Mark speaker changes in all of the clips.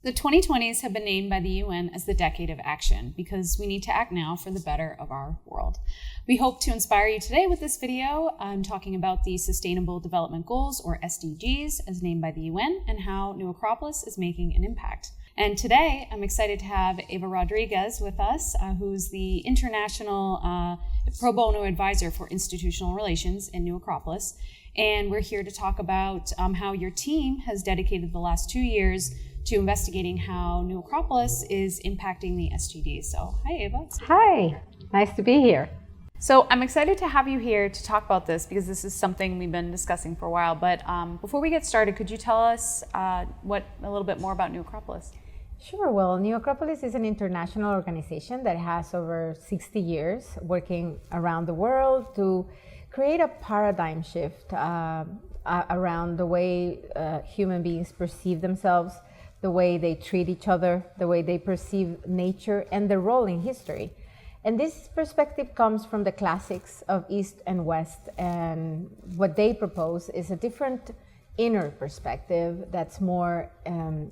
Speaker 1: The 2020s have been named by the UN as the decade of action because we need to act now for the better of our world. We hope to inspire you today with this video. I'm talking about the Sustainable Development Goals, or SDGs, as named by the UN, and how New Acropolis is making an impact. And today, I'm excited to have Eva Rodriguez with us, who's the International Pro Bono Advisor for Institutional Relations in New Acropolis. And we're here to talk about how your team has dedicated the last 2 years to investigating how New Acropolis is impacting the SDGs. So, hi, Eva.
Speaker 2: Hi, nice to be here.
Speaker 1: So I'm excited to have you here to talk about this because this is something we've been discussing for a while. But before we get started, could you tell us a little bit more about New Acropolis?
Speaker 2: Sure. Well, New Acropolis is an international organization that has over 60 years working around the world to create a paradigm shift around the way human beings perceive themselves, the way they treat each other, the way they perceive nature, and their role in history. And this perspective comes from the classics of East and West, and what they propose is a different inner perspective that's more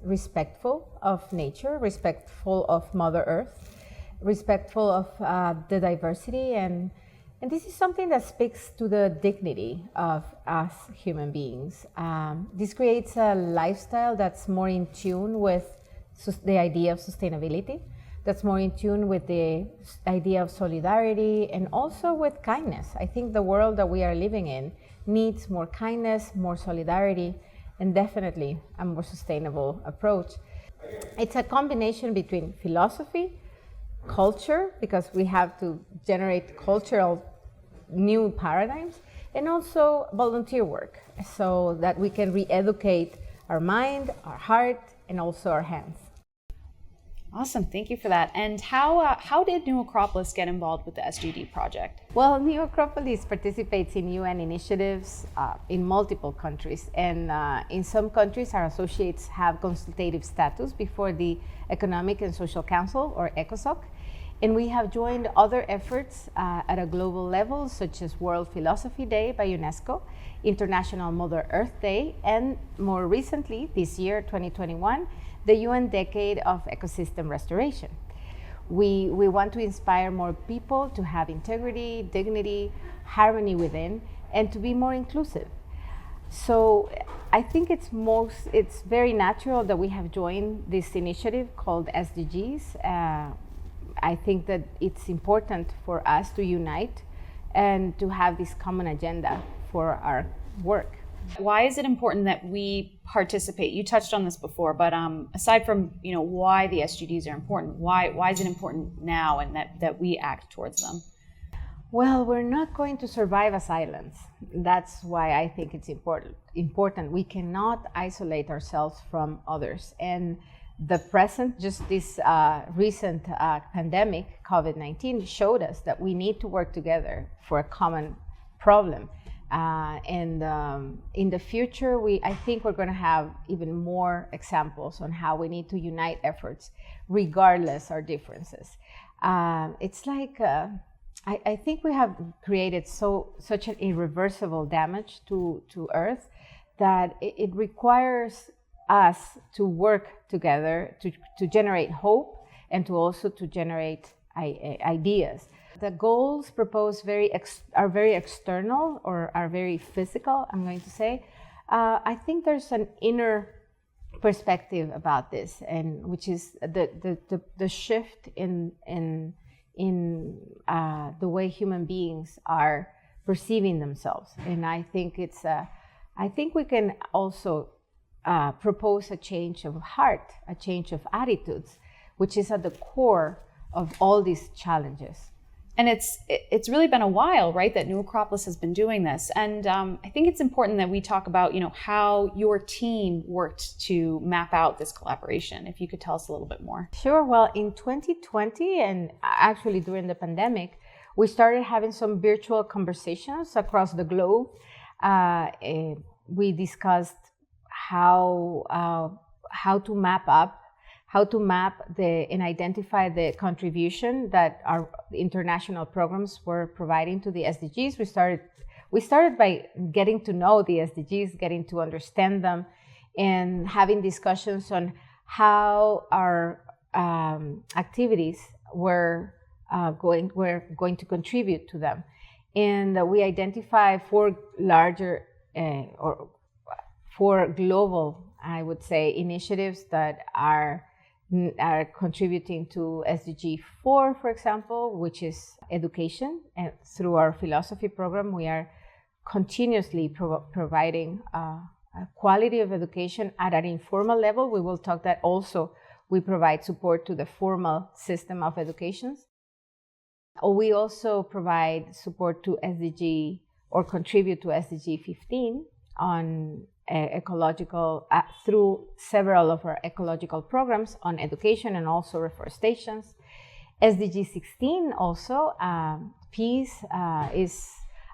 Speaker 2: respectful of nature, respectful of Mother Earth, respectful of the diversity, and this is something that speaks to the dignity of us human beings. This creates a lifestyle that's more in tune with the idea of sustainability, that's more in tune with the idea of solidarity and also with kindness. I think the world that we are living in needs more kindness, more solidarity, and definitely a more sustainable approach. It's a combination between philosophy, culture, because we have to generate cultural new paradigms, and also volunteer work so that we can re-educate our mind, our heart, and also our hands.
Speaker 1: Awesome, thank you for that. And how did New Acropolis get involved with the SDG project?
Speaker 2: Well, New Acropolis participates in UN initiatives in multiple countries, and in some countries our associates have consultative status before the Economic and Social Council, or ECOSOC, and we have joined other efforts at a global level, such as World Philosophy Day by UNESCO, International Mother Earth Day, and more recently, this year, 2021, the UN Decade of Ecosystem Restoration. We want to inspire more people to have integrity, dignity, harmony within, and to be more inclusive. So I think it's very natural that we have joined this initiative called SDGs. I think that it's important for us to unite and to have this common agenda for our work.
Speaker 1: Why is it important that we participate? You touched on this before, but aside from why the SDGs are important, why is it important now and that we act towards them?
Speaker 2: Well, we're not going to survive as islands. That's why I think it's important. We cannot isolate ourselves from others. And the present, just this recent pandemic, COVID-19, showed us that we need to work together for a common problem. And in the future, I think we're going to have even more examples on how we need to unite efforts, regardless our differences. It's like I think we have created such an irreversible damage to Earth that it requires us to work together to generate hope and to also to generate ideas. The goals proposed are very external, or are very physical, I'm going to say. I think there's an inner perspective about this, and which is the shift in the way human beings are perceiving themselves. And I think I think we can also propose a change of heart, a change of attitudes, which is at the core of all these challenges.
Speaker 1: And it's really been a while, right, that New Acropolis has been doing this. And I think it's important that we talk about, how your team worked to map out this collaboration. If you could tell us a little bit more.
Speaker 2: Sure. Well, in 2020, and actually during the pandemic, we started having some virtual conversations across the globe. We discussed how to map and identify the contribution that our international programs were providing to the SDGs. We started by getting to know the SDGs, getting to understand them, and having discussions on how our activities were going to contribute to them. And we identify four larger or four global, I would say, initiatives that are contributing to SDG 4, for example, which is education. And through our philosophy program, we are continuously providing a quality of education at an informal level. We will talk that also we provide support to the formal system of education. We also provide support to SDG or contribute to SDG 15 on ecological, through several of our ecological programs on education and also reforestation. SDG 16 also, peace is,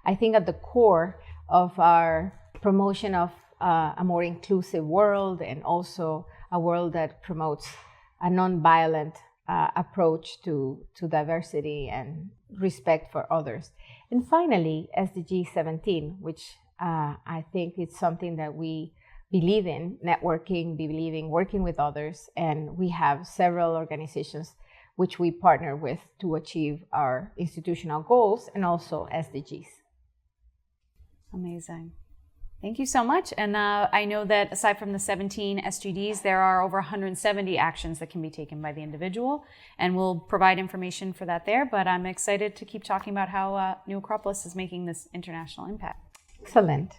Speaker 2: I think, at the core of our promotion of a more inclusive world, and also a world that promotes a non-violent approach to diversity and respect for others. And finally, SDG 17, which I think it's something that we believe in, networking, believe in working with others, and we have several organizations which we partner with to achieve our institutional goals and also SDGs.
Speaker 1: Amazing. Thank you so much. And I know that aside from the 17 SDGs, there are over 170 actions that can be taken by the individual, and we'll provide information for that there. But I'm excited to keep talking about how New Acropolis is making this international impact.
Speaker 2: Excellent.